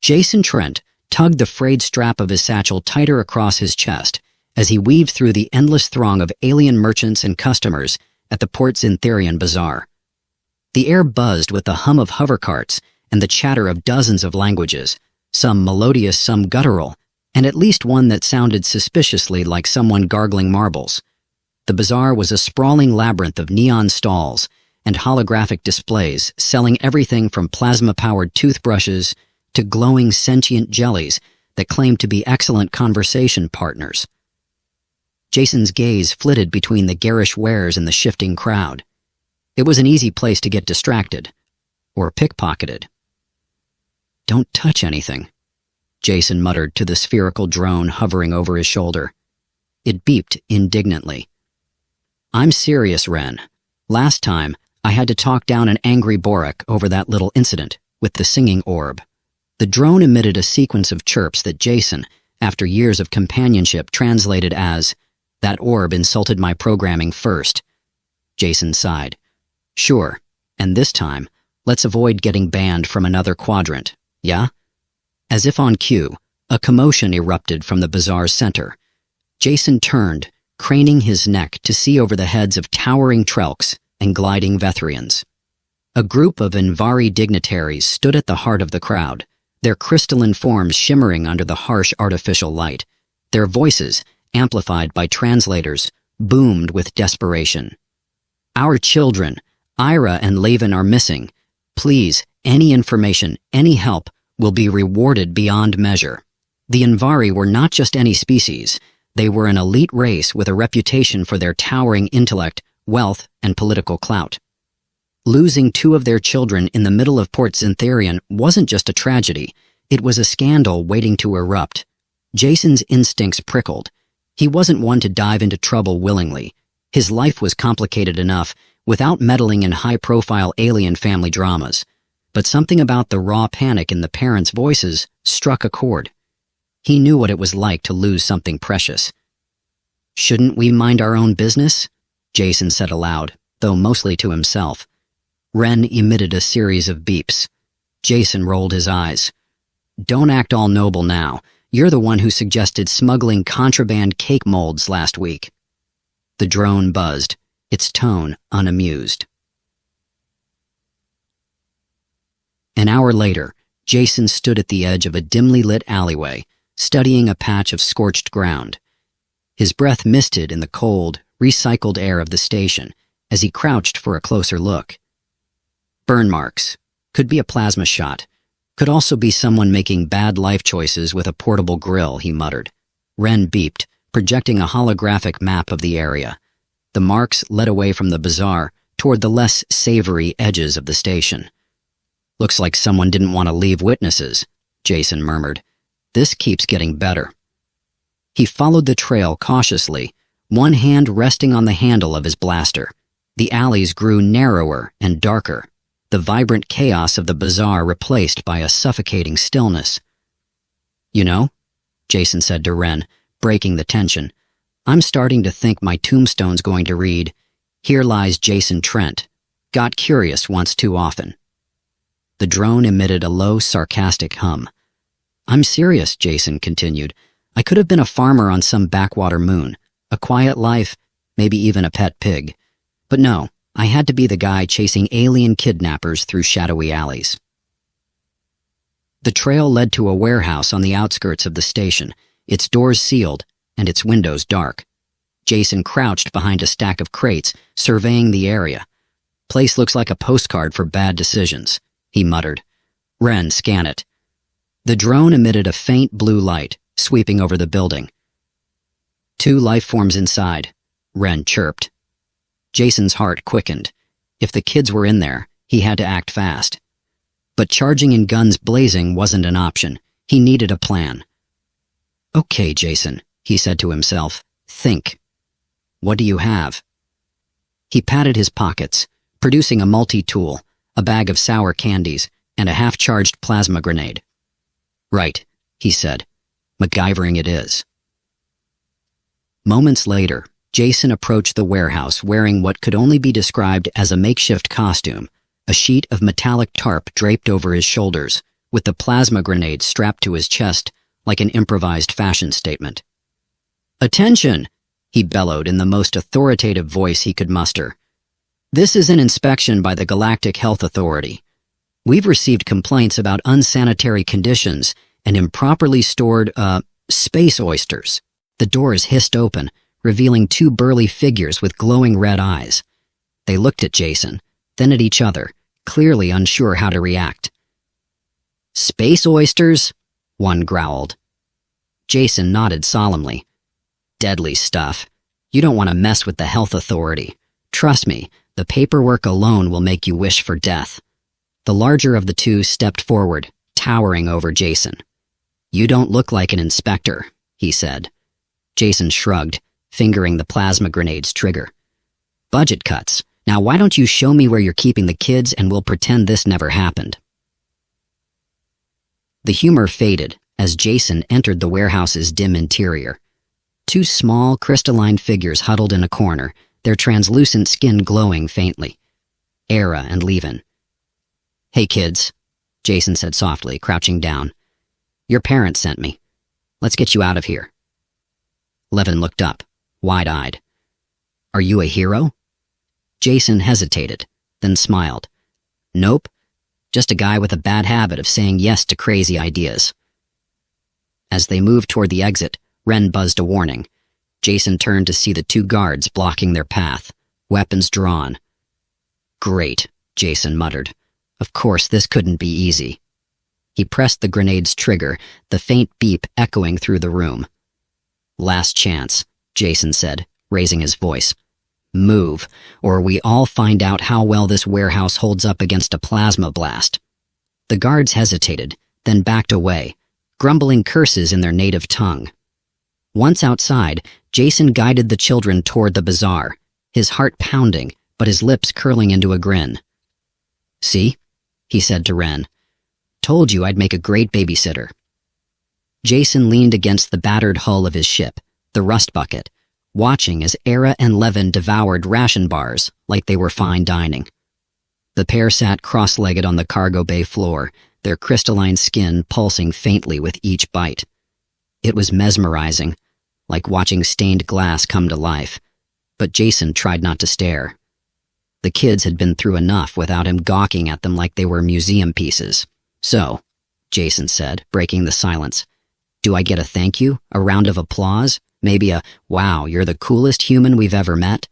Jason Trent tugged the frayed strap of his satchel tighter across his chest as he weaved through the endless throng of alien merchants and customers at the Port Zintharian Bazaar. The air buzzed with the hum of hovercarts and the chatter of dozens of languages, some melodious, some guttural, and at least one that sounded suspiciously like someone gargling marbles. The bazaar was a sprawling labyrinth of neon stalls and holographic displays selling everything from plasma-powered toothbrushes to glowing sentient jellies that claimed to be excellent conversation partners. Jason's gaze flitted between the garish wares and the shifting crowd. It was an easy place to get distracted, or pickpocketed. "Don't touch anything," Jason muttered to the spherical drone hovering over his shoulder. It beeped indignantly. "I'm serious, Ren. Last time, I had to talk down an angry Borak over that little incident with the singing orb." The drone emitted a sequence of chirps that Jason, after years of companionship, translated as, "That orb insulted my programming first." Jason sighed. "Sure, and this time, let's avoid getting banned from another quadrant, yeah?" As if on cue, a commotion erupted from the bazaar's center. Jason turned, craning his neck to see over the heads of towering Trelks and gliding Vethrians. A group of Invari dignitaries stood at the heart of the crowd, their crystalline forms shimmering under the harsh artificial light. Their voices, amplified by translators, boomed with desperation. "Our children, Ira and Laven, are missing. Please, any information, any help, will be rewarded beyond measure." The Invari were not just any species. They were an elite race with a reputation for their towering intellect, wealth, and political clout. Losing two of their children in the middle of Port Zintharian wasn't just a tragedy, it was a scandal waiting to erupt. Jason's instincts prickled. He wasn't one to dive into trouble willingly. His life was complicated enough without meddling in high-profile alien family dramas. But something about the raw panic in the parents' voices struck a chord. He knew what it was like to lose something precious. "Shouldn't we mind our own business?" Jason said aloud, though mostly to himself. Ren emitted a series of beeps. Jason rolled his eyes. "Don't act all noble now. You're the one who suggested smuggling contraband cake molds last week." The drone buzzed, its tone unamused. An hour later, Jason stood at the edge of a dimly lit alleyway, studying a patch of scorched ground. His breath misted in the cold, recycled air of the station as he crouched for a closer look. Burn marks. Could be a plasma shot. Could also be someone making bad life choices with a portable grill, he muttered. Ren beeped, projecting a holographic map of the area. The marks led away from the bazaar toward the less savory edges of the station. "Looks like someone didn't want to leave witnesses," Jason murmured. "This keeps getting better." He followed the trail cautiously, one hand resting on the handle of his blaster. The alleys grew narrower and darker, the vibrant chaos of the bazaar replaced by a suffocating stillness. "You know," Jason said to Ren, breaking the tension, "I'm starting to think my tombstone's going to read, 'Here lies Jason Trent. Got curious once too often.'" The drone emitted a low, sarcastic hum. "I'm serious," Jason continued. "I could have been a farmer on some backwater moon, a quiet life, maybe even a pet pig. But no, I had to be the guy chasing alien kidnappers through shadowy alleys." The trail led to a warehouse on the outskirts of the station, its doors sealed and its windows dark. Jason crouched behind a stack of crates, surveying the area. "Place looks like a postcard for bad decisions," he muttered. "Ren, scan it." The drone emitted a faint blue light, sweeping over the building. "Two life forms inside," Ren chirped. Jason's heart quickened. If the kids were in there, he had to act fast. But charging in guns blazing wasn't an option. He needed a plan. "Okay, Jason," he said to himself. "Think. What do you have?" He patted his pockets, producing a multi-tool, a bag of sour candies, and a half-charged plasma grenade. "Right," he said. "MacGyvering it is." Moments later, Jason approached the warehouse wearing what could only be described as a makeshift costume, a sheet of metallic tarp draped over his shoulders, with the plasma grenade strapped to his chest like an improvised fashion statement. "Attention!" he bellowed in the most authoritative voice he could muster. "This is an inspection by the Galactic Health Authority. We've received complaints about unsanitary conditions and improperly stored, space oysters." The doors hissed open, revealing two burly figures with glowing red eyes. They looked at Jason, then at each other, clearly unsure how to react. "Space oysters?" one growled. Jason nodded solemnly. "Deadly stuff. You don't want to mess with the health authority. Trust me, the paperwork alone will make you wish for death." The larger of the two stepped forward, towering over Jason. "You don't look like an inspector," he said. Jason shrugged, fingering the plasma grenade's trigger. "Budget cuts. Now why don't you show me where you're keeping the kids and we'll pretend this never happened." The humor faded as Jason entered the warehouse's dim interior. Two small, crystalline figures huddled in a corner, their translucent skin glowing faintly. Era and Levin. "Hey kids," Jason said softly, crouching down. "Your parents sent me. Let's get you out of here." Levin looked up, wide-eyed. "Are you a hero?" Jason hesitated, then smiled. "Nope, just a guy with a bad habit of saying yes to crazy ideas." As they moved toward the exit, Ren buzzed a warning. Jason turned to see the two guards blocking their path, weapons drawn. "Great," Jason muttered. "Of course this couldn't be easy." He pressed the grenade's trigger, the faint beep echoing through the room. "Last chance," Jason said, raising his voice. "Move, or we all find out how well this warehouse holds up against a plasma blast." The guards hesitated, then backed away, grumbling curses in their native tongue. Once outside, Jason guided the children toward the bazaar, his heart pounding, but his lips curling into a grin. "See?" he said to Ren. "Told you I'd make a great babysitter." Jason leaned against the battered hull of his ship, the rust bucket, watching as Era and Levin devoured ration bars like they were fine dining. The pair sat cross-legged on the cargo bay floor, their crystalline skin pulsing faintly with each bite. It was mesmerizing, like watching stained glass come to life, but Jason tried not to stare. The kids had been through enough without him gawking at them like they were museum pieces. "So," Jason said, breaking the silence, "do I get a thank you, a round of applause, maybe a, 'Wow, you're the coolest human we've ever met'?"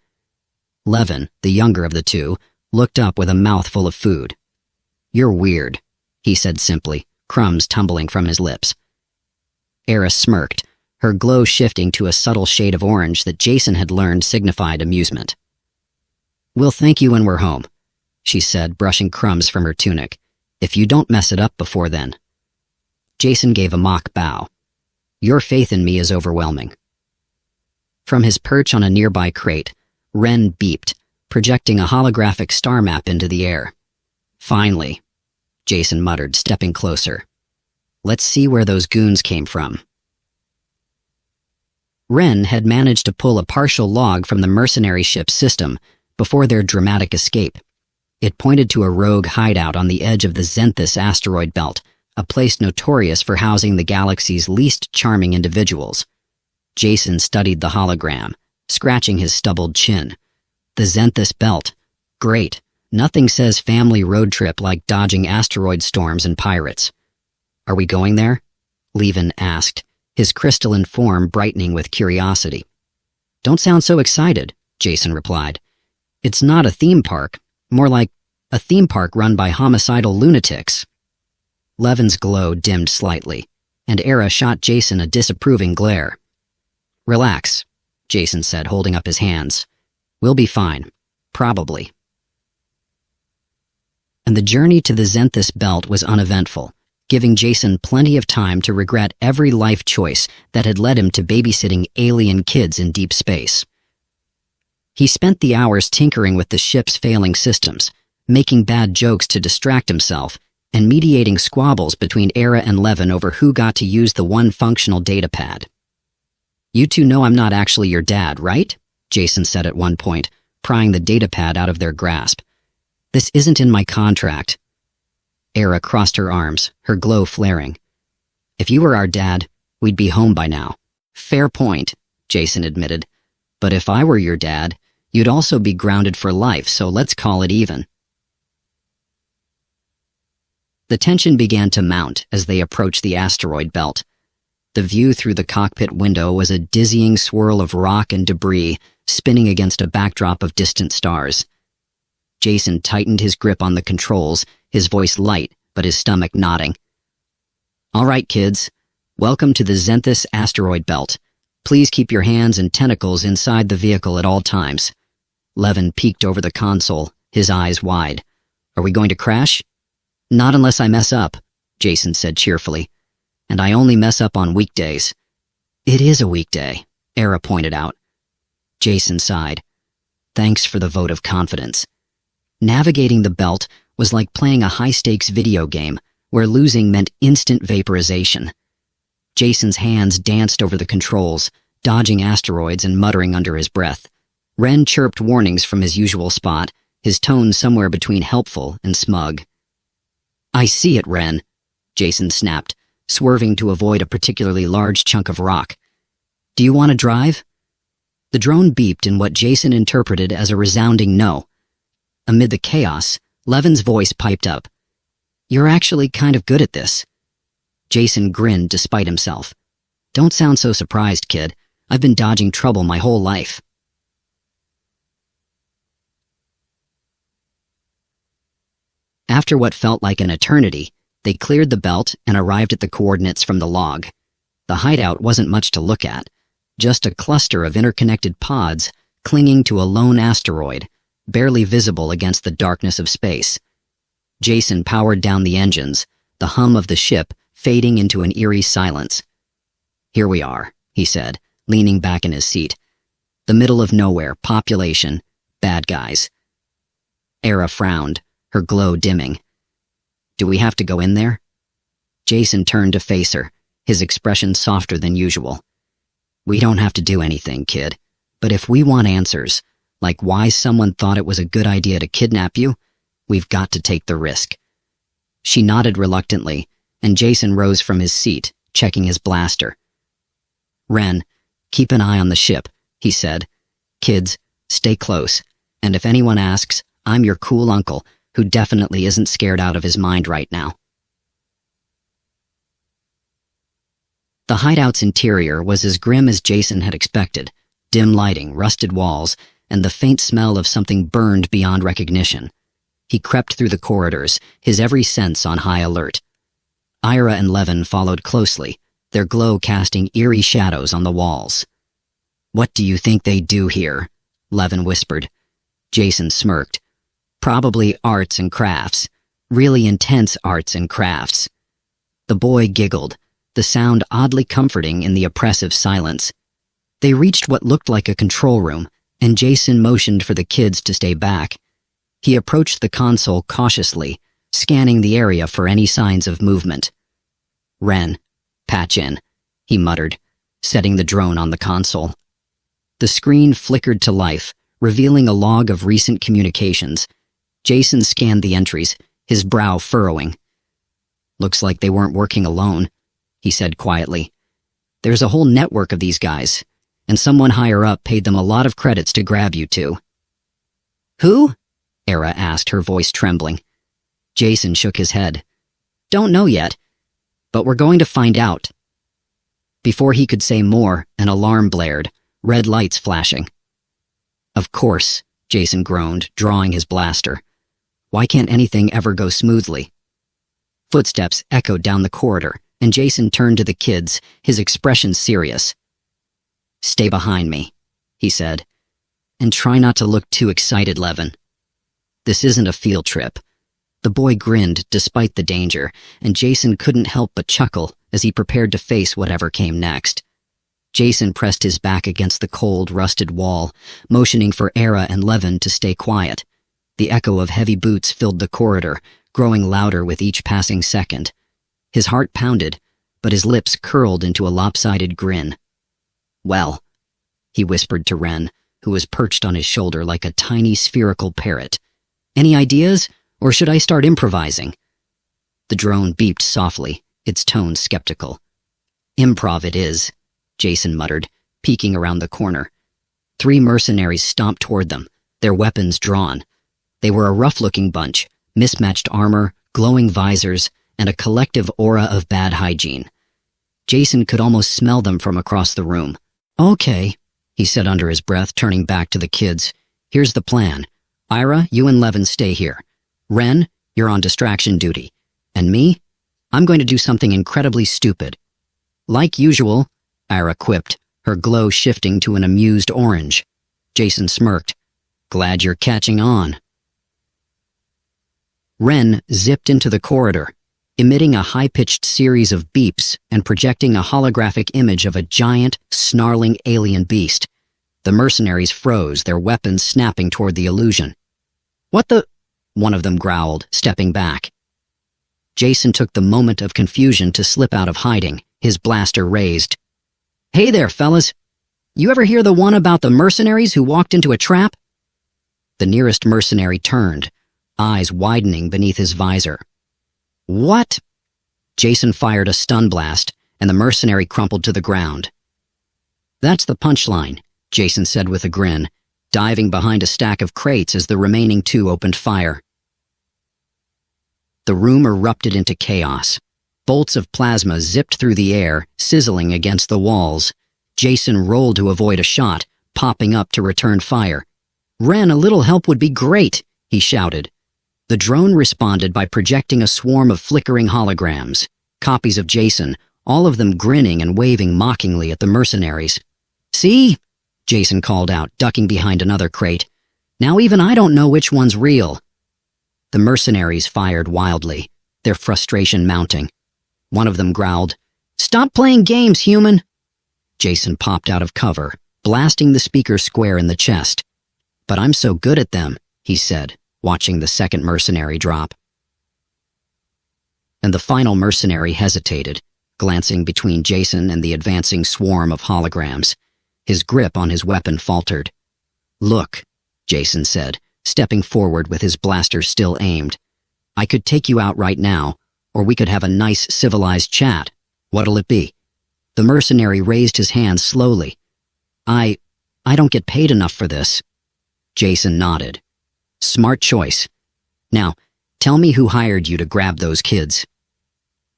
Levin, the younger of the two, looked up with a mouthful of food. "You're weird," he said simply, crumbs tumbling from his lips. Era smirked, her glow shifting to a subtle shade of orange that Jason had learned signified amusement. "We'll thank you when we're home," she said, brushing crumbs from her tunic, "if you don't mess it up before then." Jason gave a mock bow. "Your faith in me is overwhelming." From his perch on a nearby crate, Ren beeped, projecting a holographic star map into the air. "Finally," Jason muttered, stepping closer. "Let's see where those goons came from." Ren had managed to pull a partial log from the mercenary ship's system before their dramatic escape. It pointed to a rogue hideout on the edge of the Zenthus asteroid belt, a place notorious for housing the galaxy's least charming individuals. Jason studied the hologram, scratching his stubbled chin. The Zenthus belt. Great. Nothing says family road trip like dodging asteroid storms and pirates. "Are we going there?" Levin asked, his crystalline form brightening with curiosity. "Don't sound so excited," Jason replied. "It's not a theme park, more like a theme park run by homicidal lunatics." Levin's glow dimmed slightly, and Era shot Jason a disapproving glare. "Relax," Jason said, holding up his hands. "We'll be fine. Probably." And the journey to the Zenthus belt was uneventful, giving Jason plenty of time to regret every life choice that had led him to babysitting alien kids in deep space. He spent the hours tinkering with the ship's failing systems, making bad jokes to distract himself, and mediating squabbles between Era and Levin over who got to use the one functional data pad. "You two know I'm not actually your dad, right?" Jason said at one point, prying the data pad out of their grasp. "This isn't in my contract." Era crossed her arms, her glow flaring. If you were our dad, we'd be home by now. Fair point, Jason admitted. But if I were your dad, you'd also be grounded for life, so let's call it even. The tension began to mount as they approached the asteroid belt. The view through the cockpit window was a dizzying swirl of rock and debris spinning against a backdrop of distant stars. Jason tightened his grip on the controls, his voice light, but his stomach nodding. All right, kids. Welcome to the Zenthus asteroid belt. Please keep your hands and tentacles inside the vehicle at all times. Levin peeked over the console, his eyes wide. Are we going to crash? Not unless I mess up, Jason said cheerfully. And I only mess up on weekdays. It is a weekday, Era pointed out. Jason sighed. Thanks for the vote of confidence. Navigating the belt was like playing a high-stakes video game where losing meant instant vaporization. Jason's hands danced over the controls, dodging asteroids and muttering under his breath. Ren chirped warnings from his usual spot, his tone somewhere between helpful and smug. I see it, Ren, Jason snapped, swerving to avoid a particularly large chunk of rock. Do you want to drive? The drone beeped in what Jason interpreted as a resounding no. Amid the chaos, Levin's voice piped up. You're actually kind of good at this. Jason grinned despite himself. Don't sound so surprised, kid. I've been dodging trouble my whole life. After what felt like an eternity, they cleared the belt and arrived at the coordinates from the log. The hideout wasn't much to look at, just a cluster of interconnected pods clinging to a lone asteroid, barely visible against the darkness of space. Jason powered down the engines, the hum of the ship fading into an eerie silence. Here we are, he said, leaning back in his seat. The middle of nowhere, population, bad guys. Era frowned, her glow dimming. Do we have to go in there? Jason turned to face her, his expression softer than usual. We don't have to do anything, kid. But if we want answers, like why someone thought it was a good idea to kidnap you, we've got to take the risk. She nodded reluctantly, and Jason rose from his seat, checking his blaster. Ren, keep an eye on the ship, he said. Kids, stay close, and if anyone asks, I'm your cool uncle, who definitely isn't scared out of his mind right now. The hideout's interior was as grim as Jason had expected, dim lighting, rusted walls, and the faint smell of something burned beyond recognition. He crept through the corridors, his every sense on high alert. Ira and Levin followed closely, their glow casting eerie shadows on the walls. What do you think they do here? Levin whispered. Jason smirked. Probably arts and crafts. Really intense arts and crafts. The boy giggled, the sound oddly comforting in the oppressive silence. They reached what looked like a control room, and Jason motioned for the kids to stay back. He approached the console cautiously, scanning the area for any signs of movement. Ren, patch in, he muttered, setting the drone on the console. The screen flickered to life, revealing a log of recent communications. Jason scanned the entries, his brow furrowing. Looks like they weren't working alone, he said quietly. There's a whole network of these guys, and someone higher up paid them a lot of credits to grab you two. Who? Era asked, her voice trembling. Jason shook his head. Don't know yet, but we're going to find out. Before he could say more, an alarm blared, red lights flashing. Of course, Jason groaned, drawing his blaster. Why can't anything ever go smoothly? Footsteps echoed down the corridor, and Jason turned to the kids, his expression serious. Stay behind me, he said. And try not to look too excited, Levin. This isn't a field trip. The boy grinned despite the danger, and Jason couldn't help but chuckle as he prepared to face whatever came next. Jason pressed his back against the cold, rusted wall, motioning for Era and Levin to stay quiet. The echo of heavy boots filled the corridor, growing louder with each passing second. His heart pounded, but his lips curled into a lopsided grin. Well, he whispered to Ren, who was perched on his shoulder like a tiny spherical parrot. Any ideas, or should I start improvising? The drone beeped softly, its tone skeptical. "Improv it is," Jason muttered, peeking around the corner. 3 mercenaries stomped toward them, their weapons drawn. They were a rough-looking bunch, mismatched armor, glowing visors, and a collective aura of bad hygiene. Jason could almost smell them from across the room. "Okay," he said under his breath, turning back to the kids. "Here's the plan. Ira, you and Levin stay here. Ren, you're on distraction duty. And me? I'm going to do something incredibly stupid." "Like usual," Ira quipped, her glow shifting to an amused orange. Jason smirked. "Glad you're catching on." Ren zipped into the corridor, emitting a high-pitched series of beeps and projecting a holographic image of a giant, snarling alien beast. The mercenaries froze, their weapons snapping toward the illusion. "What the—" one of them growled, stepping back. Jason took the moment of confusion to slip out of hiding, his blaster raised. "Hey there, fellas! You ever hear the one about the mercenaries who walked into a trap?" The nearest mercenary turned, eyes widening beneath his visor. "What?" Jason fired a stun blast, and the mercenary crumpled to the ground. "That's the punchline," Jason said with a grin, diving behind a stack of crates as the remaining 2 opened fire. The room erupted into chaos. Bolts of plasma zipped through the air, sizzling against the walls. Jason rolled to avoid a shot, popping up to return fire. "Ren, a little help would be great," he shouted. The drone responded by projecting a swarm of flickering holograms, copies of Jason, all of them grinning and waving mockingly at the mercenaries. "See?" Jason called out, ducking behind another crate. "Now even I don't know which one's real." The mercenaries fired wildly, their frustration mounting. One of them growled, "Stop playing games, human!" Jason popped out of cover, blasting the speaker square in the chest. "But I'm so good at them," he said, watching the second mercenary drop. And the final mercenary hesitated, glancing between Jason and the advancing swarm of holograms. His grip on his weapon faltered. "Look," Jason said, stepping forward with his blaster still aimed. "I could take you out right now, or we could have a nice civilized chat. What'll it be?" The mercenary raised his hand slowly. I don't get paid enough for this." Jason nodded. "Smart choice. Now, tell me who hired you to grab those kids."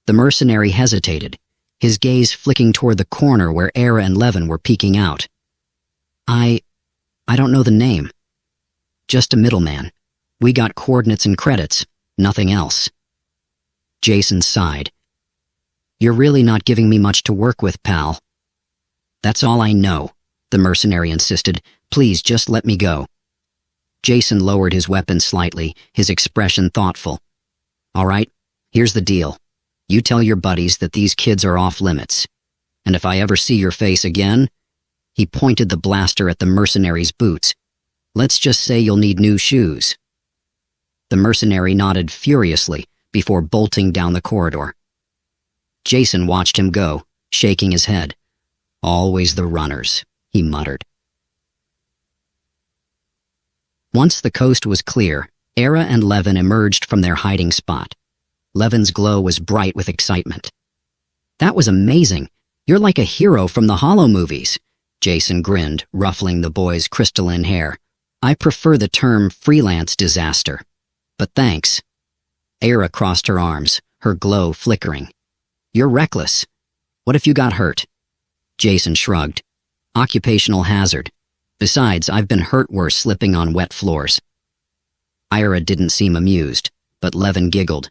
The mercenary hesitated, his gaze flicking toward the corner where Era and Levin were peeking out. I don't know the name. Just a middleman. We got coordinates and credits, nothing else." Jason sighed. "You're really not giving me much to work with, pal." "That's all I know," the mercenary insisted. "Please just let me go." Jason lowered his weapon slightly, his expression thoughtful. "All right, here's the deal. You tell your buddies that these kids are off limits. And if I ever see your face again—" He pointed the blaster at the mercenary's boots. "Let's just say you'll need new shoes." The mercenary nodded furiously before bolting down the corridor. Jason watched him go, shaking his head. "Always the runners," he muttered. Once the coast was clear, Era and Levin emerged from their hiding spot. Levin's glow was bright with excitement. "That was amazing. You're like a hero from the Hollow movies." Jason grinned, ruffling the boy's crystalline hair. "I prefer the term freelance disaster. But thanks." Era crossed her arms, her glow flickering. "You're reckless. What if you got hurt?" Jason shrugged. "Occupational hazard. Besides, I've been hurt worse slipping on wet floors." Ira didn't seem amused, but Levin giggled.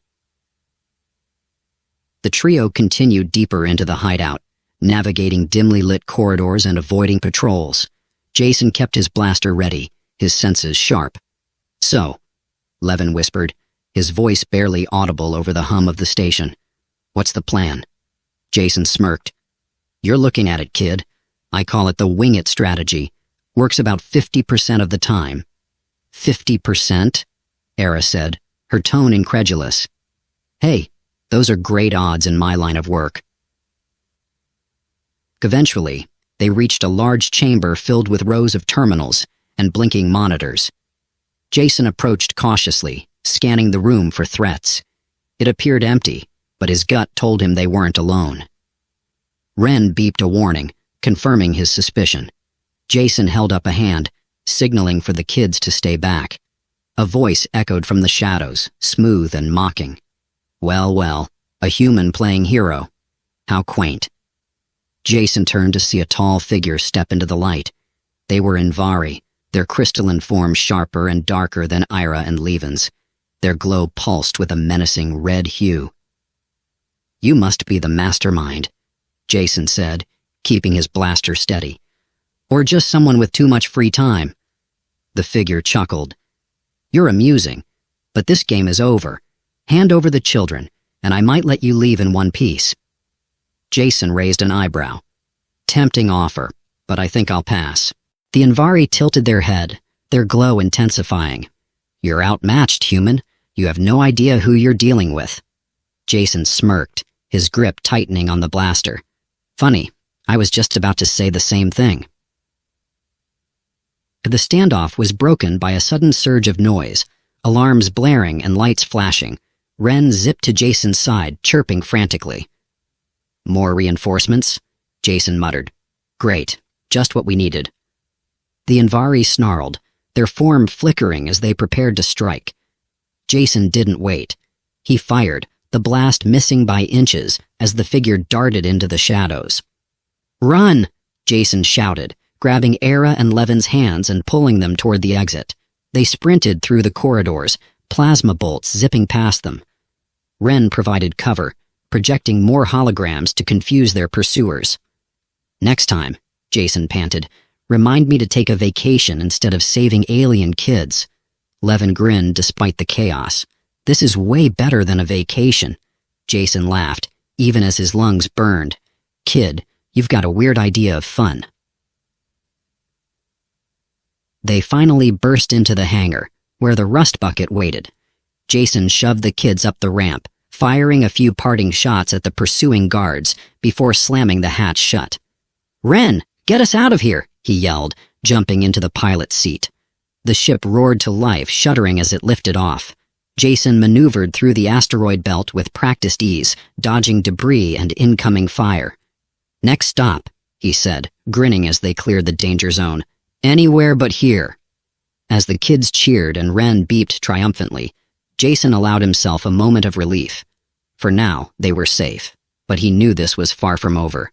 The trio continued deeper into the hideout, navigating dimly lit corridors and avoiding patrols. Jason kept his blaster ready, his senses sharp. "So," Levin whispered, his voice barely audible over the hum of the station. "What's the plan?" Jason smirked. "You're looking at it, kid. I call it the wing it strategy. Works about 50% of the time." 50%? Era said, her tone incredulous. "Hey, those are great odds in my line of work." Eventually, they reached a large chamber filled with rows of terminals and blinking monitors. Jason approached cautiously, scanning the room for threats. It appeared empty, but his gut told him they weren't alone. Ren beeped a warning, confirming his suspicion. Jason held up a hand, signaling for the kids to stay back. A voice echoed from the shadows, smooth and mocking. Well, well, a human playing hero. How quaint. Jason turned to see a tall figure step into the light. They were Invari, their crystalline form sharper and darker than Ira and Levin's. Their glow pulsed with a menacing red hue. You must be the mastermind, Jason said, keeping his blaster steady. Or just someone with too much free time. The figure chuckled. You're amusing, but this game is over. Hand over the children, and I might let you leave in one piece. Jason raised an eyebrow. Tempting offer, but I think I'll pass. The Invari tilted their head, their glow intensifying. You're outmatched, human. You have no idea who you're dealing with. Jason smirked, his grip tightening on the blaster. Funny, I was just about to say the same thing. The standoff was broken by a sudden surge of noise, alarms blaring and lights flashing. Ren zipped to Jason's side, chirping frantically. More reinforcements? Jason muttered. Great, just what we needed. The Invari snarled, their form flickering as they prepared to strike. Jason didn't wait. He fired, the blast missing by inches as the figure darted into the shadows. Run! Jason shouted, grabbing Era and Levin's hands and pulling them toward the exit. They sprinted through the corridors, plasma bolts zipping past them. Ren provided cover, projecting more holograms to confuse their pursuers. Next time, Jason panted, remind me to take a vacation instead of saving alien kids. Levin grinned despite the chaos. This is way better than a vacation. Jason laughed, even as his lungs burned. Kid, you've got a weird idea of fun. They finally burst into the hangar, where the rust bucket waited. Jason shoved the kids up the ramp, firing a few parting shots at the pursuing guards before slamming the hatch shut. Ren, get us out of here, he yelled, jumping into the pilot's seat. The ship roared to life, shuddering as it lifted off. Jason maneuvered through the asteroid belt with practiced ease, dodging debris and incoming fire. Next stop, he said, grinning as they cleared the danger zone. Anywhere but here. As the kids cheered and Ren beeped triumphantly, Jason allowed himself a moment of relief. For now, they were safe, but he knew this was far from over.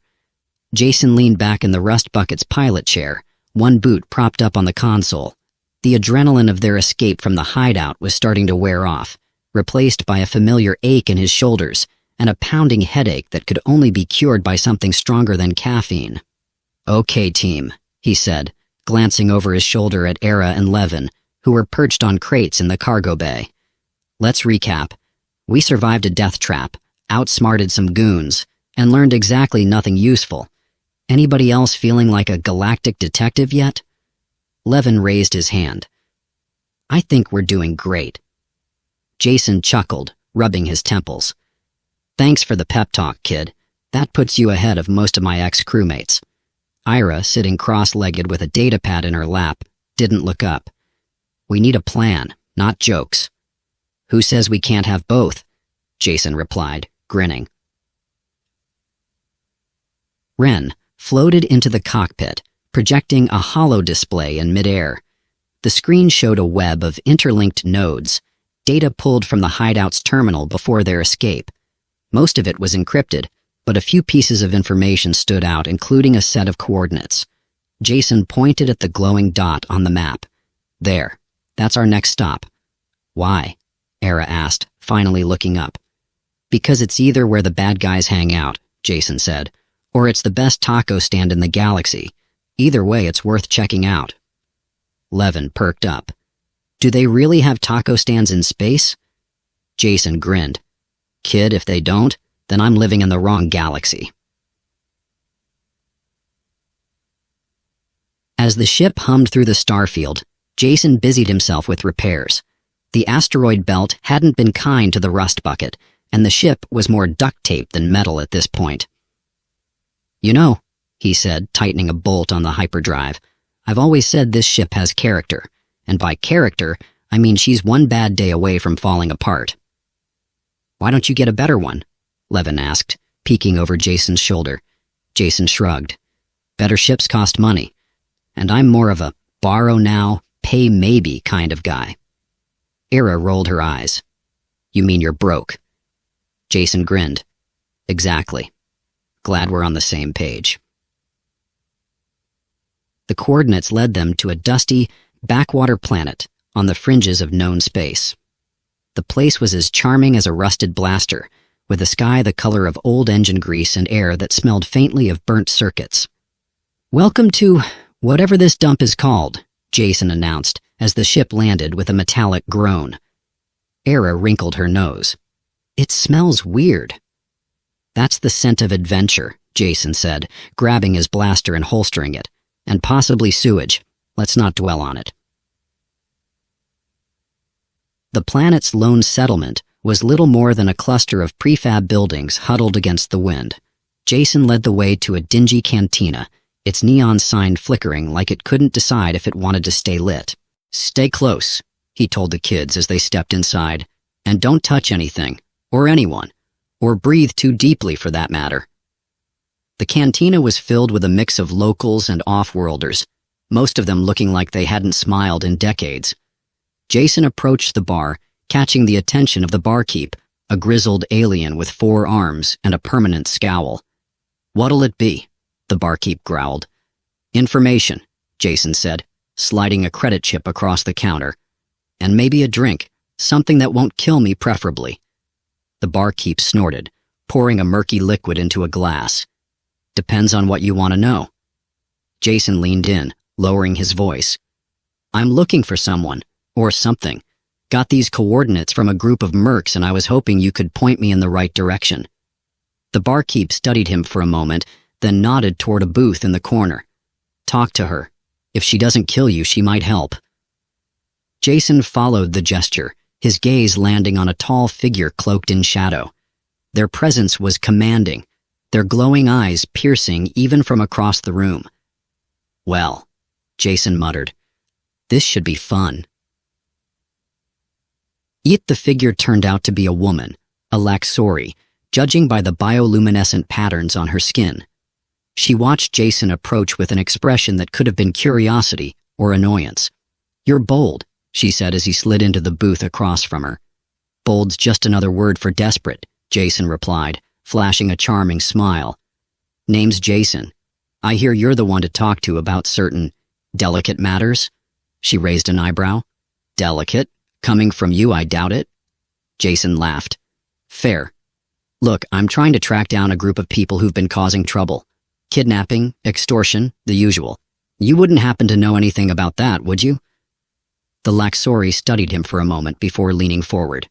Jason leaned back in the rust bucket's pilot chair, one boot propped up on the console. The adrenaline of their escape from the hideout was starting to wear off, replaced by a familiar ache in his shoulders and a pounding headache that could only be cured by something stronger than caffeine. Okay, team, he said, glancing over his shoulder at Era and Levin, who were perched on crates in the cargo bay. Let's recap. We survived a death trap, outsmarted some goons, and learned exactly nothing useful. Anybody else feeling like a galactic detective yet? Levin raised his hand. I think we're doing great. Jason chuckled, rubbing his temples. Thanks for the pep talk, kid. That puts you ahead of most of my ex-crewmates. Ira, sitting cross-legged with a datapad in her lap, didn't look up. We need a plan, not jokes. Who says we can't have both? Jason replied, grinning. Ren floated into the cockpit, projecting a holo display in midair. The screen showed a web of interlinked nodes, data pulled from the hideout's terminal before their escape. Most of it was encrypted, but a few pieces of information stood out, including a set of coordinates. Jason pointed at the glowing dot on the map. There, that's our next stop. Why? Era asked, finally looking up. Because it's either where the bad guys hang out, Jason said, or it's the best taco stand in the galaxy. Either way, it's worth checking out. Levin perked up. Do they really have taco stands in space? Jason grinned. Kid, if they don't, then I'm living in the wrong galaxy. As the ship hummed through the starfield, Jason busied himself with repairs. The asteroid belt hadn't been kind to the rust bucket, and the ship was more duct tape than metal at this point. You know, he said, tightening a bolt on the hyperdrive, I've always said this ship has character, and by character, I mean she's one bad day away from falling apart. Why don't you get a better one? Levin asked, peeking over Jason's shoulder. Jason shrugged. Better ships cost money, and I'm more of a borrow now, pay maybe kind of guy. Era rolled her eyes. You mean you're broke? Jason grinned. Exactly. Glad we're on the same page. The coordinates led them to a dusty, backwater planet on the fringes of known space. The place was as charming as a rusted blaster, with a sky the color of old engine grease and air that smelled faintly of burnt circuits. Welcome to whatever this dump is called, Jason announced as the ship landed with a metallic groan. Era wrinkled her nose. It smells weird. That's the scent of adventure, Jason said, grabbing his blaster and holstering it. And possibly sewage. Let's not dwell on it. The planet's lone settlement was little more than a cluster of prefab buildings huddled against the wind. Jason led the way to a dingy cantina, its neon sign flickering like it couldn't decide if it wanted to stay lit. Stay close, he told the kids as they stepped inside, and don't touch anything, or anyone, or breathe too deeply for that matter. The cantina was filled with a mix of locals and off-worlders, most of them looking like they hadn't smiled in decades. Jason approached the bar, catching the attention of the barkeep, a grizzled alien with 4 arms and a permanent scowl. What'll it be? The barkeep growled. Information, Jason said, sliding a credit chip across the counter. And maybe a drink, something that won't kill me preferably. The barkeep snorted, pouring a murky liquid into a glass. Depends on what you want to know. Jason leaned in, lowering his voice. I'm looking for someone, or something. Got these coordinates from a group of mercs and I was hoping you could point me in the right direction. The barkeep studied him for a moment, then nodded toward a booth in the corner. Talk to her. If she doesn't kill you, she might help. Jason followed the gesture, his gaze landing on a tall figure cloaked in shadow. Their presence was commanding, their glowing eyes piercing even from across the room. Well, Jason muttered, this should be fun. Yet the figure turned out to be a woman, a Laxori, judging by the bioluminescent patterns on her skin. She watched Jason approach with an expression that could have been curiosity or annoyance. You're bold, she said as he slid into the booth across from her. Bold's just another word for desperate, Jason replied, flashing a charming smile. Name's Jason. I hear you're the one to talk to about certain delicate matters? She raised an eyebrow. Delicate? Coming from you, I doubt it. Jason laughed. Fair. Look, I'm trying to track down a group of people who've been causing trouble. Kidnapping, extortion, the usual. You wouldn't happen to know anything about that, would you? The Laxori studied him for a moment before leaning forward.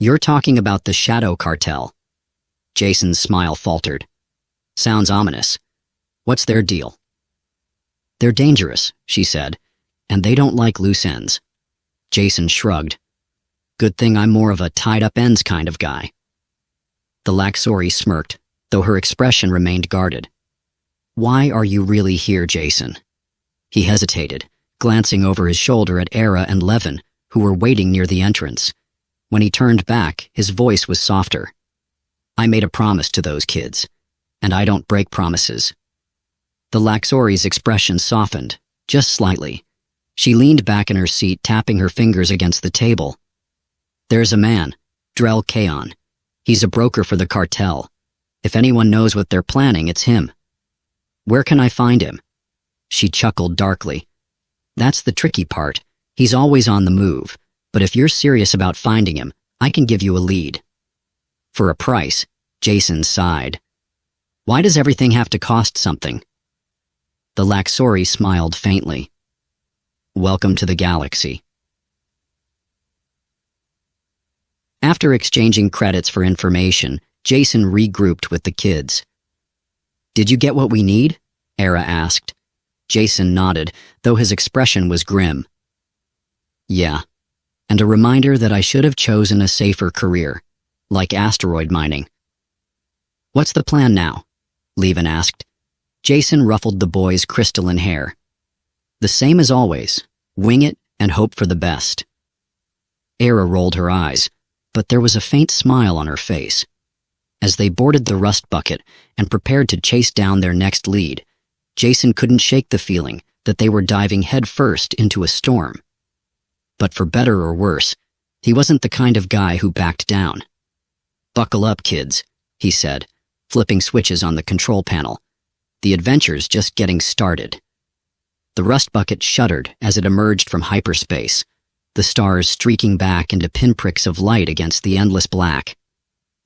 You're talking about the Shadow Cartel. Jason's smile faltered. Sounds ominous. What's their deal? They're dangerous, she said, and they don't like loose ends. Jason shrugged. Good thing I'm more of a tied-up ends kind of guy. The Laxori smirked, though her expression remained guarded. Why are you really here, Jason? He hesitated, glancing over his shoulder at Era and Levin, who were waiting near the entrance. When he turned back, his voice was softer. I made a promise to those kids, and I don't break promises. The Laxori's expression softened, just slightly. She leaned back in her seat, tapping her fingers against the table. There's a man, Drell Kaon. He's a broker for the cartel. If anyone knows what they're planning, it's him. Where can I find him? She chuckled darkly. That's the tricky part. He's always on the move, but if you're serious about finding him, I can give you a lead. For a price, Jason sighed. Why does everything have to cost something? The Laxori smiled faintly. Welcome to the galaxy. After exchanging credits for information, Jason regrouped with the kids. Did you get what we need? Era asked. Jason nodded, though his expression was grim. Yeah, and a reminder that I should have chosen a safer career, like asteroid mining. What's the plan now? Levin asked. Jason ruffled the boy's crystalline hair. The same as always, wing it and hope for the best. Era rolled her eyes. but there was a faint smile on her face. As they boarded the rust bucket and prepared to chase down their next lead, Jason couldn't shake the feeling that they were diving headfirst into a storm. But for better or worse, he wasn't the kind of guy who backed down. "Buckle up, kids," he said, flipping switches on the control panel. "The adventure's just getting started." The rust bucket shuddered as it emerged from hyperspace, the stars streaking back into pinpricks of light against the endless black.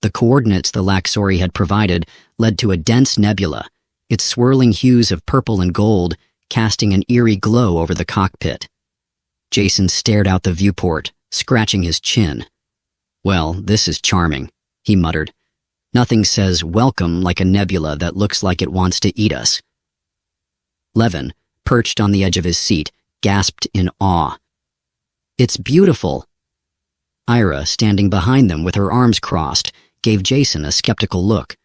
The coordinates the Laxori had provided led to a dense nebula, its swirling hues of purple and gold casting an eerie glow over the cockpit. Jason stared out the viewport, scratching his chin. "Well, this is charming," he muttered. "Nothing says welcome like a nebula that looks like it wants to eat us." Levin, perched on the edge of his seat, gasped in awe. "It's beautiful." Ira, standing behind them with her arms crossed, gave Jason a skeptical look.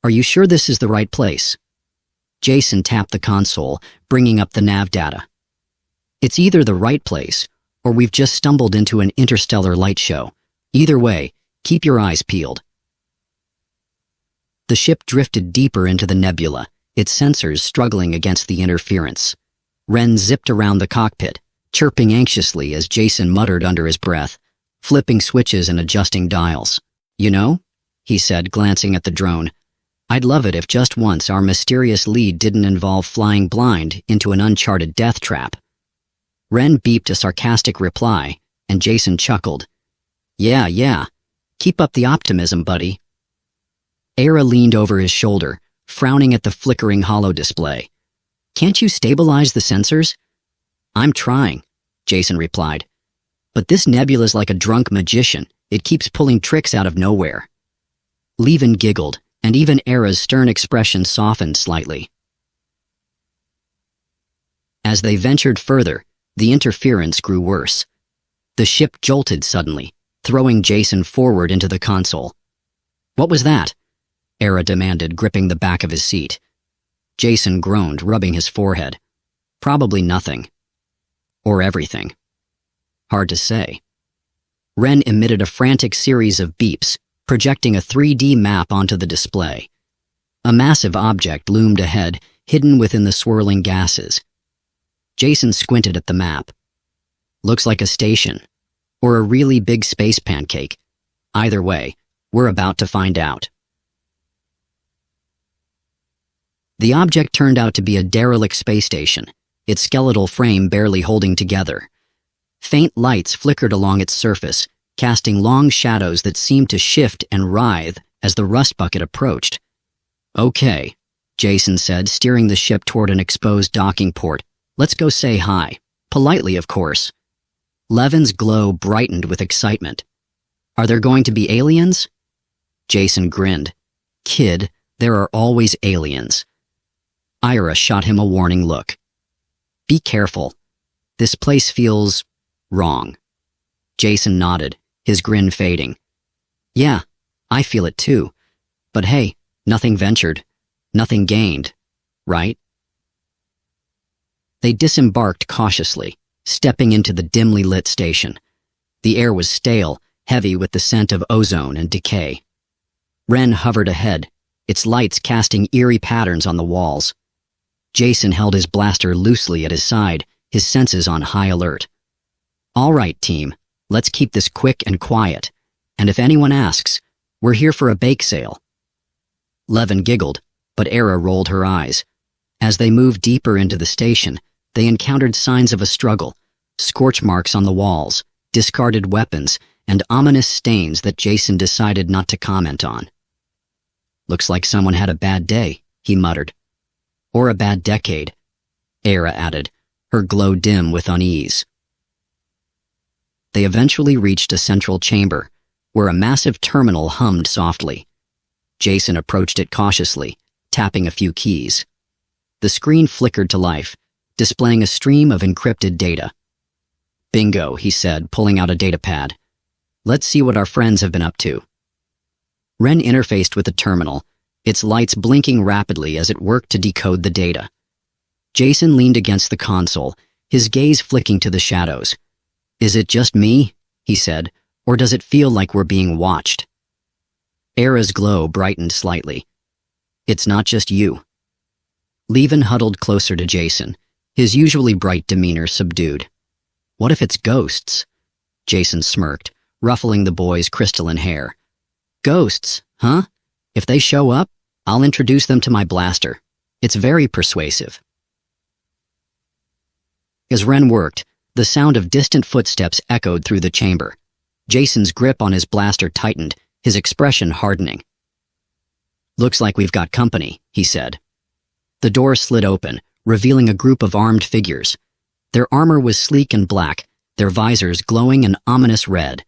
"Are you sure this is the right place?" Jason tapped the console, bringing up the nav data. "It's either the right place, or we've just stumbled into an interstellar light show. Either way, keep your eyes peeled." The ship drifted deeper into the nebula, its sensors struggling against the interference. Ren zipped around the cockpit, chirping anxiously as Jason muttered under his breath, flipping switches and adjusting dials. "You know," he said, glancing at the drone, "I'd love it if just once our mysterious lead didn't involve flying blind into an uncharted death trap." Ren beeped a sarcastic reply, and Jason chuckled. Yeah, keep up the optimism, buddy." Era leaned over his shoulder, frowning at the flickering holo display. "Can't you stabilize the sensors?" "I'm trying," Jason replied. "But this nebula's like a drunk magician. It keeps pulling tricks out of nowhere." Levin giggled, and even Era's stern expression softened slightly. As they ventured further, the interference grew worse. The ship jolted suddenly, throwing Jason forward into the console. "What was that?" Era demanded, gripping the back of his seat. Jason groaned, rubbing his forehead. "Probably nothing. Or everything. Hard to say." Ren emitted a frantic series of beeps, projecting a 3D map onto the display. A massive object loomed ahead, hidden within the swirling gases. Jason squinted at the map. "Looks like a station. Or a really big space pancake. Either way, we're about to find out." The object turned out to be a derelict space station, its skeletal frame barely holding together. Faint lights flickered along its surface, casting long shadows that seemed to shift and writhe as the rust bucket approached. "Okay," Jason said, steering the ship toward an exposed docking port. "Let's go say hi. Politely, of course." Levin's glow brightened with excitement. "Are there going to be aliens?" Jason grinned. "Kid, there are always aliens." Ira shot him a warning look. "Be careful. This place feels wrong." Jason nodded, his grin fading. "Yeah, I feel it too. But hey, nothing ventured, nothing gained, right?" They disembarked cautiously, stepping into the dimly lit station. The air was stale, heavy with the scent of ozone and decay. Ren hovered ahead, its lights casting eerie patterns on the walls. Jason held his blaster loosely at his side, his senses on high alert. "All right, team, let's keep this quick and quiet. And if anyone asks, we're here for a bake sale." Levin giggled, but Era rolled her eyes. As they moved deeper into the station, they encountered signs of a struggle, scorch marks on the walls, discarded weapons, and ominous stains that Jason decided not to comment on. "Looks like someone had a bad day," he muttered. "Or a bad decade," Era added, her glow dim with unease. They eventually reached a central chamber, where a massive terminal hummed softly. Jason approached it cautiously, tapping a few keys. The screen flickered to life, displaying a stream of encrypted data. "Bingo," he said, pulling out a datapad. "Let's see what our friends have been up to." Ren interfaced with the terminal, its lights blinking rapidly as it worked to decode the data. Jason leaned against the console, his gaze flicking to the shadows. "Is it just me?" he said, Or does it feel like we're being watched? Era's glow brightened slightly. It's not just you. Levin huddled closer to Jason, his usually bright demeanor subdued. What if it's ghosts? Jason smirked, ruffling the boy's crystalline hair. Ghosts, huh? If they show up, I'll introduce them to my blaster. It's very persuasive. As Ren worked, the sound of distant footsteps echoed through the chamber. Jason's grip on his blaster tightened, his expression hardening. Looks like we've got company, he said. The door slid open, revealing a group of armed figures. Their armor was sleek and black, their visors glowing an ominous red.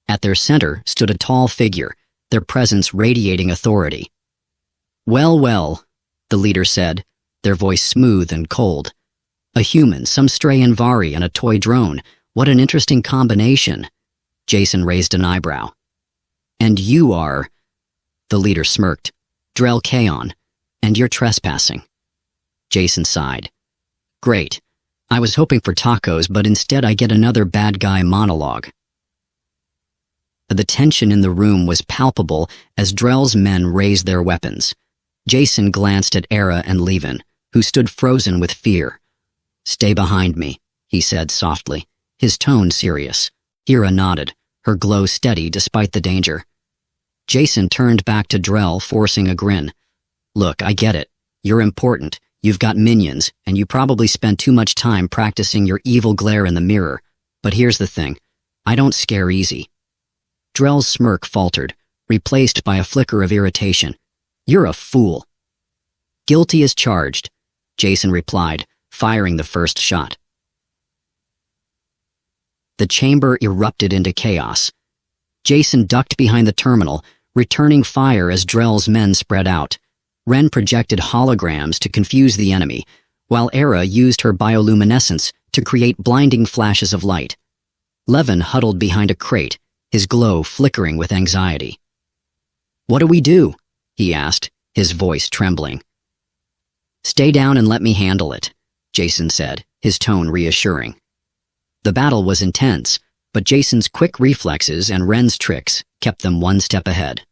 At their center stood a tall figure, their presence radiating authority. Well, well, the leader said, their voice smooth and cold. A human, some stray Invari, and a toy drone. What an interesting combination. Jason raised an eyebrow. And you are... The leader smirked. Drell Kaon. And you're trespassing. Jason sighed. Great. I was hoping for tacos, but instead I get another bad guy monologue. The tension in the room was palpable as Drell's men raised their weapons. Jason glanced at Era and Levin, who stood frozen with fear. Stay behind me, he said softly, his tone serious. Era nodded, her glow steady despite the danger. Jason turned back to Drell, forcing a grin. Look, I get it. You're important, you've got minions, and you probably spend too much time practicing your evil glare in the mirror. But here's the thing. I don't scare easy. Drell's smirk faltered, replaced by a flicker of irritation. You're a fool. Guilty as charged, Jason replied, firing the first shot. The chamber erupted into chaos. Jason ducked behind the terminal, returning fire as Drell's men spread out. Ren projected holograms to confuse the enemy, while Era used her bioluminescence to create blinding flashes of light. Levin huddled behind a crate, his glow flickering with anxiety. What do we do? He asked, his voice trembling. Stay down and let me handle it, Jason said, his tone reassuring. The battle was intense, but Jason's quick reflexes and Ren's tricks kept them one step ahead.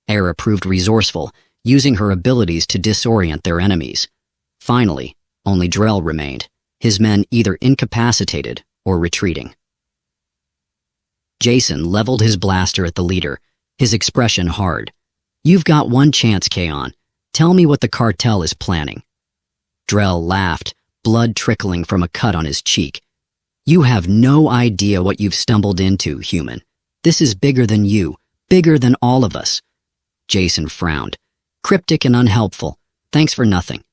Era proved resourceful, using her abilities to disorient their enemies. Finally, only Drell remained, his men either incapacitated or retreating. Jason leveled his blaster at the leader, his expression hard. You've got one chance, Kaon. Tell me what the cartel is planning. Drell laughed, blood trickling from a cut on his cheek. You have no idea what you've stumbled into, human. This is bigger than you, bigger than all of us. Jason frowned. Cryptic and unhelpful. Thanks for nothing.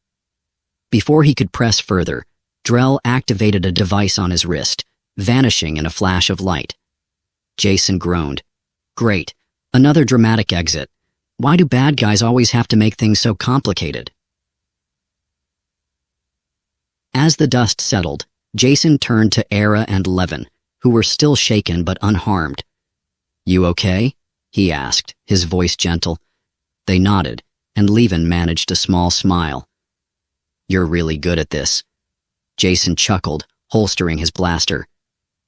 Before he could press further, Drell activated a device on his wrist, vanishing in a flash of light. Jason groaned. Great. Another dramatic exit. Why do bad guys always have to make things so complicated? As the dust settled, Jason turned to Era and Levin, who were still shaken but unharmed. You okay? He asked, his voice gentle. They nodded, and Levin managed a small smile. You're really good at this. Jason chuckled, holstering his blaster.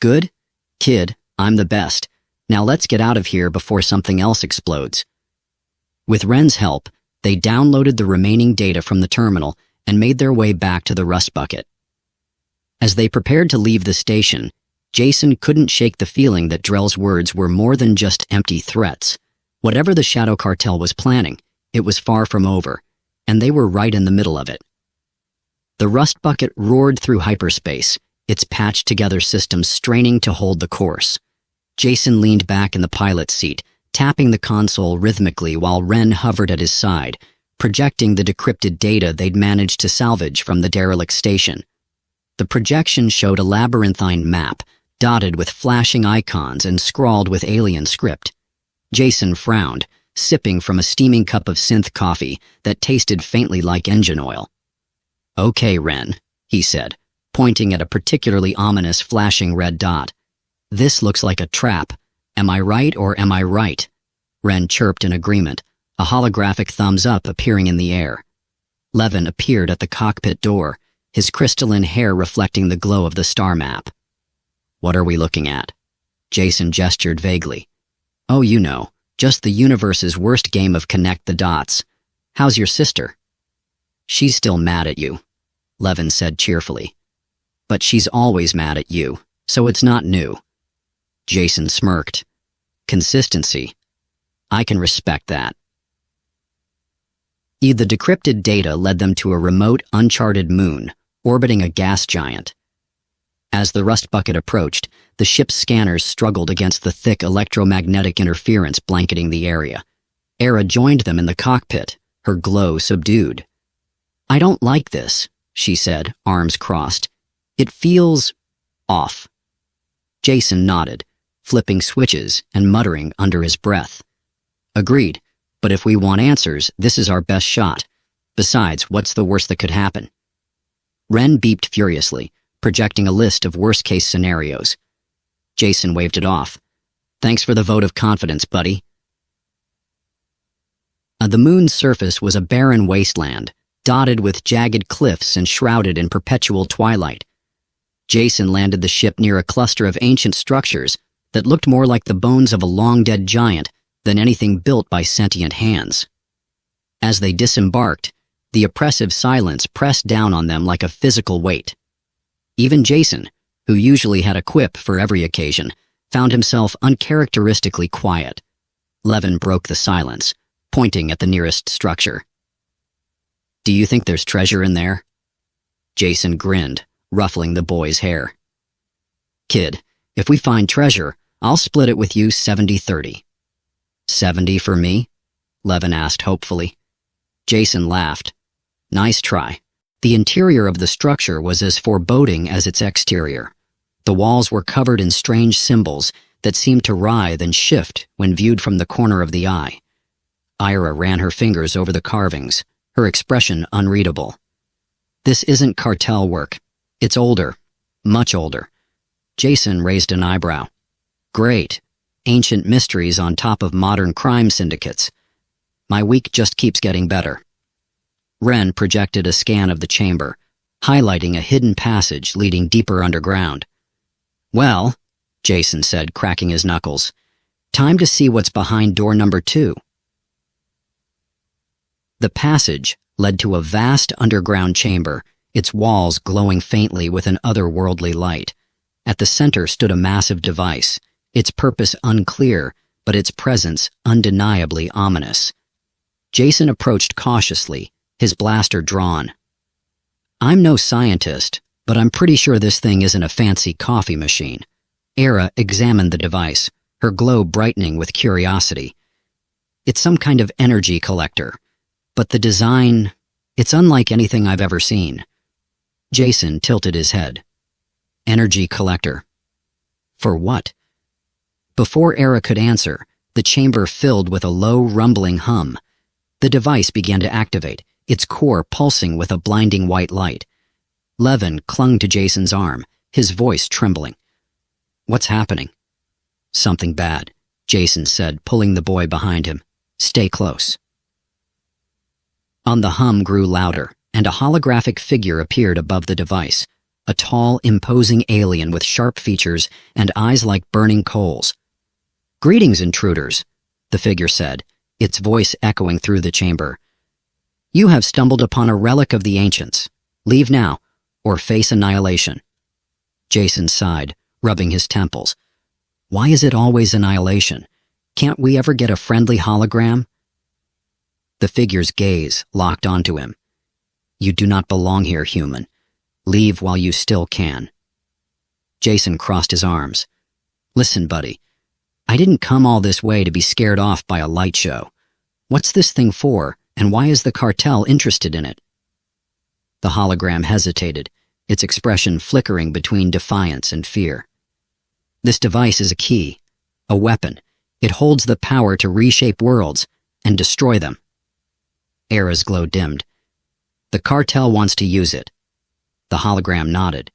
Good? Kid, I'm the best. Now let's get out of here before something else explodes. With Ren's help, they downloaded the remaining data from the terminal and made their way back to the rust bucket. As they prepared to leave the station, Jason couldn't shake the feeling that Drell's words were more than just empty threats. Whatever the Shadow Cartel was planning, it was far from over, and they were right in the middle of it. The rust bucket roared through hyperspace, its patched-together systems straining to hold the course. Jason leaned back in the pilot's seat, tapping the console rhythmically while Ren hovered at his side, projecting the decrypted data they'd managed to salvage from the derelict station. The projection showed a labyrinthine map, dotted with flashing icons and scrawled with alien script. Jason frowned, sipping from a steaming cup of synth coffee that tasted faintly like engine oil. Okay, Ren, he said, pointing at a particularly ominous flashing red dot. This looks like a trap. Am I right or am I right? Ren chirped in agreement, a holographic thumbs up appearing in the air. Levin appeared at the cockpit door, his crystalline hair reflecting the glow of the star map. What are we looking at? Jason gestured vaguely. Oh, you know, just the universe's worst game of connect the dots. How's your sister? She's still mad at you, Levin said cheerfully. But she's always mad at you, so it's not new. Jason smirked. Consistency. I can respect that. The decrypted data led them to a remote, uncharted moon, orbiting a gas giant. As the rust bucket approached, the ship's scanners struggled against the thick electromagnetic interference blanketing the area. Era joined them in the cockpit, her glow subdued. I don't like this, she said, arms crossed. It feels off. Jason nodded, flipping switches and muttering under his breath. Agreed, but if we want answers, this is our best shot. Besides, what's the worst that could happen? Ren beeped furiously, projecting a list of worst-case scenarios. Jason waved it off. Thanks for the vote of confidence, buddy. The moon's surface was a barren wasteland, dotted with jagged cliffs and shrouded in perpetual twilight. Jason landed the ship near a cluster of ancient structures that looked more like the bones of a long-dead giant than anything built by sentient hands. As they disembarked, the oppressive silence pressed down on them like a physical weight. Even Jason, who usually had a quip for every occasion, found himself uncharacteristically quiet. Levin broke the silence, pointing at the nearest structure. Do you think there's treasure in there? Jason grinned, ruffling the boy's hair. Kid, if we find treasure, I'll split it with you 70-30. 70 for me? Levin asked hopefully. Jason laughed. Nice try. The interior of the structure was as foreboding as its exterior. The walls were covered in strange symbols that seemed to writhe and shift when viewed from the corner of the eye. Ira ran her fingers over the carvings, her expression unreadable. This isn't cartel work. It's older. Much older. Jason raised an eyebrow. Great. Ancient mysteries on top of modern crime syndicates. My week just keeps getting better. Ren projected a scan of the chamber, highlighting a hidden passage leading deeper underground. Well, Jason said, cracking his knuckles, time to see what's behind door number 2. The passage led to a vast underground chamber, its walls glowing faintly with an otherworldly light. At the center stood a massive device, its purpose unclear, but its presence undeniably ominous. Jason approached cautiously, his blaster drawn. I'm no scientist, but I'm pretty sure this thing isn't a fancy coffee machine. Era examined the device, her glow brightening with curiosity. It's some kind of energy collector, but the design, it's unlike anything I've ever seen. Jason tilted his head. Energy collector. For what? Before Era could answer, the chamber filled with a low, rumbling hum. The device began to activate, its core pulsing with a blinding white light. Levin clung to Jason's arm, his voice trembling. What's happening? Something bad, Jason said, pulling the boy behind him. Stay close. The hum grew louder, and a holographic figure appeared above the device, a tall, imposing alien with sharp features and eyes like burning coals. Greetings, intruders, the figure said, its voice echoing through the chamber. You have stumbled upon a relic of the ancients. Leave now, or face annihilation. Jason sighed, rubbing his temples. Why is it always annihilation? Can't we ever get a friendly hologram? The figure's gaze locked onto him. You do not belong here, human. Leave while you still can. Jason crossed his arms. Listen, buddy. I didn't come all this way to be scared off by a light show. What's this thing for, and why is the cartel interested in it? The hologram hesitated, its expression flickering between defiance and fear. This device is a key, a weapon. It holds the power to reshape worlds and destroy them. Era's glow dimmed. The cartel wants to use it. The hologram nodded.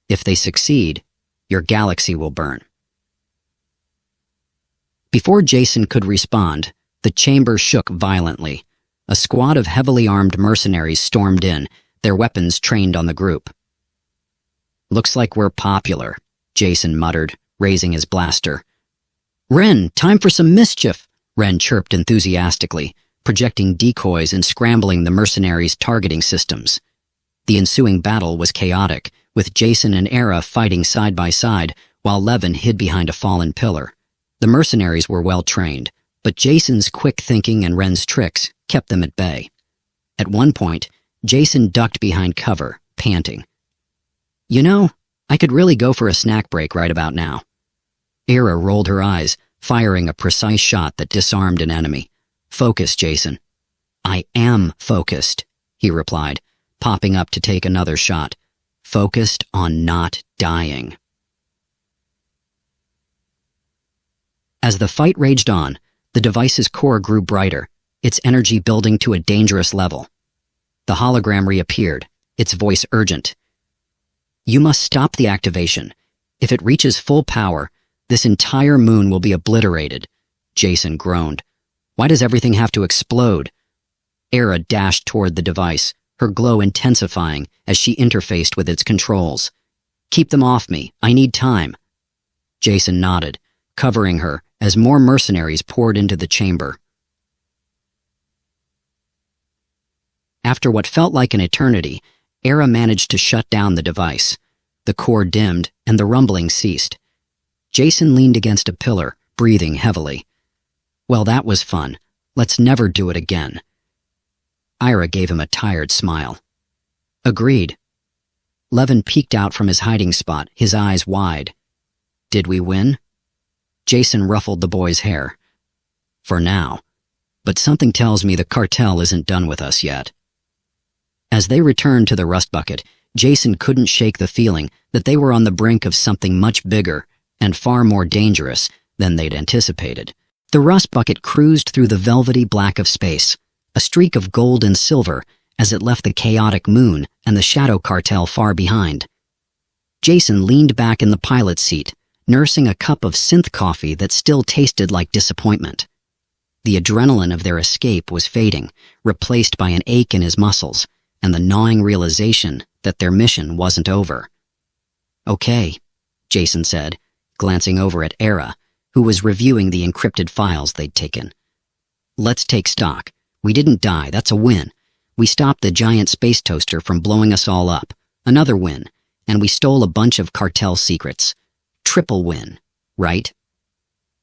If they succeed, your galaxy will burn. Before Jason could respond, the chamber shook violently. A squad of heavily armed mercenaries stormed in, their weapons trained on the group. Looks like we're popular, Jason muttered, raising his blaster. "Ren, time for some mischief," Ren chirped enthusiastically, projecting decoys and scrambling the mercenaries' targeting systems. The ensuing battle was chaotic, with Jason and Era fighting side by side while Levin hid behind a fallen pillar. The mercenaries were well trained, but Jason's quick thinking and Ren's tricks kept them at bay. At one point, Jason ducked behind cover, panting. "You know, I could really go for a snack break right about now." Era rolled her eyes, firing a precise shot that disarmed an enemy. "Focus, Jason." "I am focused," he replied, popping up to take another shot. "Focused on not dying." As the fight raged on, the device's core grew brighter, its energy building to a dangerous level. The hologram reappeared, its voice urgent. "You must stop the activation. If it reaches full power, this entire moon will be obliterated." Jason groaned. "Why does everything have to explode?" Era dashed toward the device, her glow intensifying as she interfaced with its controls. "Keep them off me. I need time." Jason nodded, covering her as more mercenaries poured into the chamber. After what felt like an eternity, Era managed to shut down the device. The core dimmed and the rumbling ceased. Jason leaned against a pillar, breathing heavily. "Well, that was fun. Let's never do it again." Ira gave him a tired smile. "Agreed." Levin peeked out from his hiding spot, his eyes wide. "Did we win?" Jason ruffled the boy's hair. "For now. But something tells me the cartel isn't done with us yet." As they returned to the rust bucket, Jason couldn't shake the feeling that they were on the brink of something much bigger and far more dangerous than they'd anticipated. The rust bucket cruised through the velvety black of space, a streak of gold and silver as it left the chaotic moon and the shadow cartel far behind. Jason leaned back in the pilot's seat, nursing a cup of synth coffee that still tasted like disappointment. The adrenaline of their escape was fading, replaced by an ache in his muscles and the gnawing realization that their mission wasn't over. "Okay," Jason said, glancing over at Era, who was reviewing the encrypted files they'd taken. "Let's take stock. We didn't die, that's a win. We stopped the giant space toaster from blowing us all up, another win, and we stole a bunch of cartel secrets. Triple win, right?"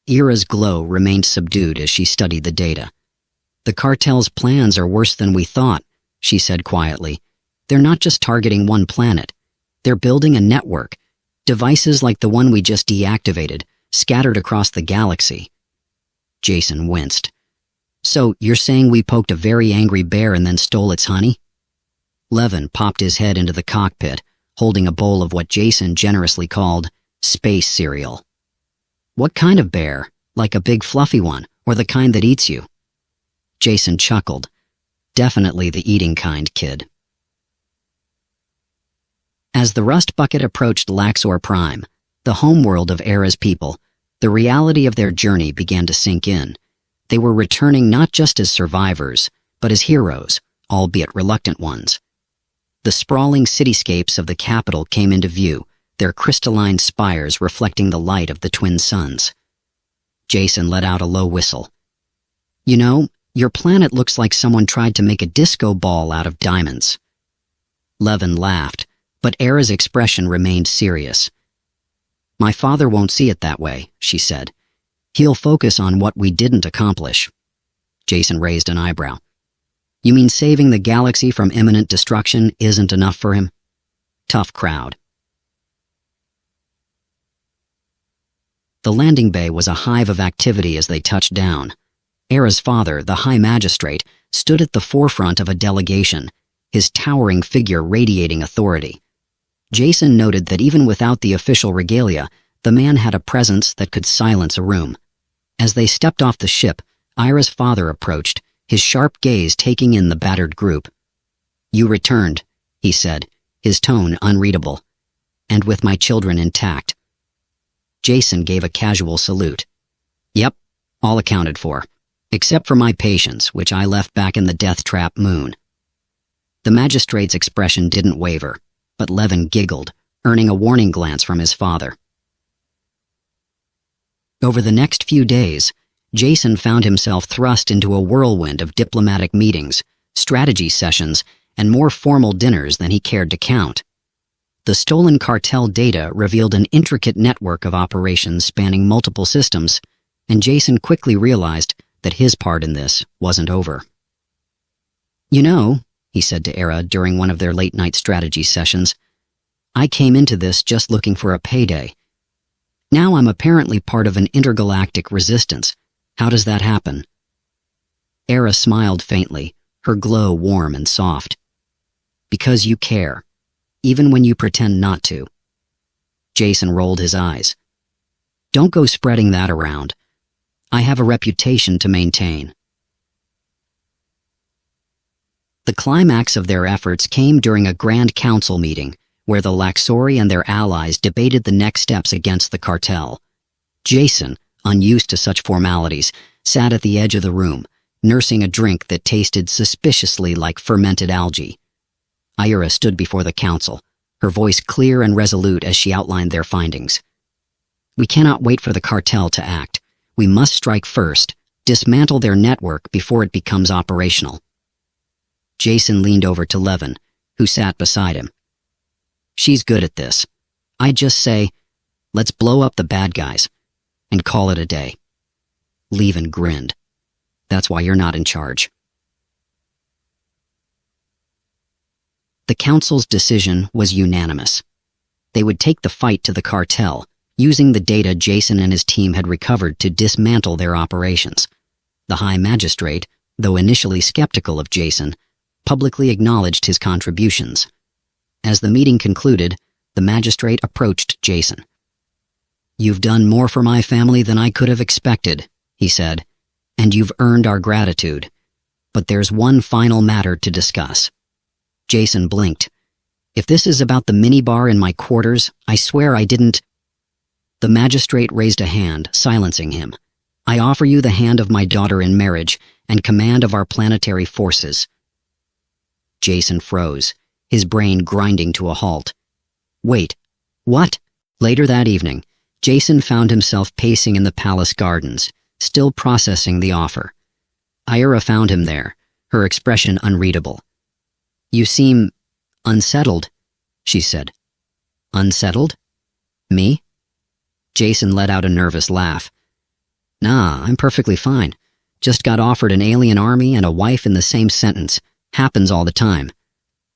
Era's glow remained subdued as she studied the data. "The cartel's plans are worse than we thought," she said quietly. "They're not just targeting one planet. They're building a network, devices like the one we just deactivated, scattered across the galaxy." Jason winced. "So, you're saying we poked a very angry bear and then stole its honey?" Levin popped his head into the cockpit, holding a bowl of what Jason generously called space cereal. "What kind of bear? Like a big fluffy one, or the kind that eats you?" Jason chuckled. "Definitely the eating kind, kid." As the rust bucket approached Laxor Prime, the homeworld of Era's people, the reality of their journey began to sink in. They were returning not just as survivors, but as heroes, albeit reluctant ones. The sprawling cityscapes of the capital came into view, their crystalline spires reflecting the light of the twin suns. Jason let out a low whistle. "You know, your planet looks like someone tried to make a disco ball out of diamonds." Levin laughed, but Era's expression remained serious. "My father won't see it that way," she said. "He'll focus on what we didn't accomplish." Jason raised an eyebrow. "You mean saving the galaxy from imminent destruction isn't enough for him?" Tough crowd. The landing bay was a hive of activity as they touched down. Era's father, the High Magistrate, stood at the forefront of a delegation, his towering figure radiating authority. Jason noted that even without the official regalia, the man had a presence that could silence a room. As they stepped off the ship, Ira's father approached, his sharp gaze taking in the battered group. "You returned," he said, his tone unreadable. "And with my children intact." Jason gave a casual salute. "Yep, all accounted for. Except for my patients, which I left back in the death trap moon." The magistrate's expression didn't waver, but Levin giggled, earning a warning glance from his father. Over the next few days, Jason found himself thrust into a whirlwind of diplomatic meetings, strategy sessions, and more formal dinners than he cared to count. The stolen cartel data revealed an intricate network of operations spanning multiple systems, and Jason quickly realized that his part in this wasn't over. "You know," he said to Era during one of their late-night strategy sessions, "I came into this just looking for a payday. Now I'm apparently part of an intergalactic resistance. How does that happen?" Era smiled faintly, her glow warm and soft. "Because you care, even when you pretend not to." Jason rolled his eyes. "Don't go spreading that around. I have a reputation to maintain." The climax of their efforts came during a Grand Council meeting where the Laxori and their allies debated the next steps against the cartel. Jason, unused to such formalities, sat at the edge of the room, nursing a drink that tasted suspiciously like fermented algae. Ira stood before the council, her voice clear and resolute as she outlined their findings. "We cannot wait for the cartel to act. We must strike first, dismantle their network before it becomes operational." Jason leaned over to Levin, who sat beside him. "She's good at this. I just say, let's blow up the bad guys and call it a day." Levin grinned. "That's why you're not in charge." The council's decision was unanimous. They would take the fight to the cartel, using the data Jason and his team had recovered to dismantle their operations. The High Magistrate, though initially skeptical of Jason, publicly acknowledged his contributions. As the meeting concluded, the magistrate approached Jason. "You've done more for my family than I could have expected," he said, "and you've earned our gratitude. But there's one final matter to discuss." Jason blinked. "If this is about the minibar in my quarters, I swear I didn't—" The magistrate raised a hand, silencing him. "I offer you the hand of my daughter in marriage and command of our planetary forces." Jason froze, his brain grinding to a halt. "Wait, what?" Later that evening, Jason found himself pacing in the palace gardens, still processing the offer. Ira found him there, her expression unreadable. "You seem unsettled," she said. "Unsettled? Me?" Jason let out a nervous laugh. "Nah, I'm perfectly fine. Just got offered an alien army and a wife in the same sentence. Happens all the time."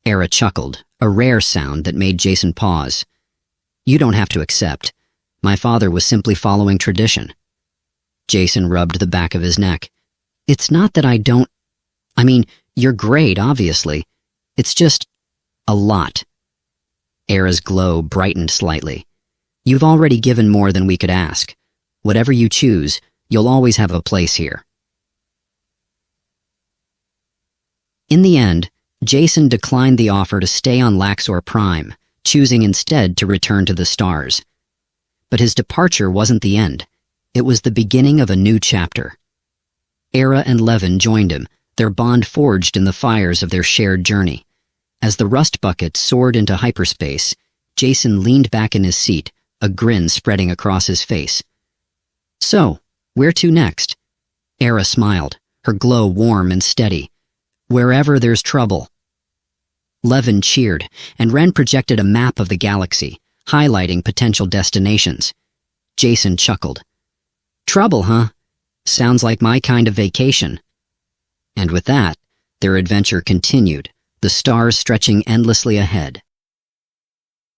Era chuckled, a rare sound that made Jason pause. "You don't have to accept. My father was simply following tradition." Jason rubbed the back of his neck. "It's not that I don't— I mean, you're great, obviously. It's just a lot." Era's glow brightened slightly. "You've already given more than we could ask. Whatever you choose, you'll always have a place here." In the end, Jason declined the offer to stay on Laxor Prime, choosing instead to return to the stars. But his departure wasn't the end. It was the beginning of a new chapter. Era and Levin joined him, their bond forged in the fires of their shared journey. As the rust bucket soared into hyperspace, Jason leaned back in his seat, a grin spreading across his face. "So, where to next?" Era smiled, her glow warm and steady. "Wherever there's trouble." Levin cheered, and Ren projected a map of the galaxy, highlighting potential destinations. Jason chuckled. "Trouble, huh? Sounds like my kind of vacation." And with that, their adventure continued, the stars stretching endlessly ahead.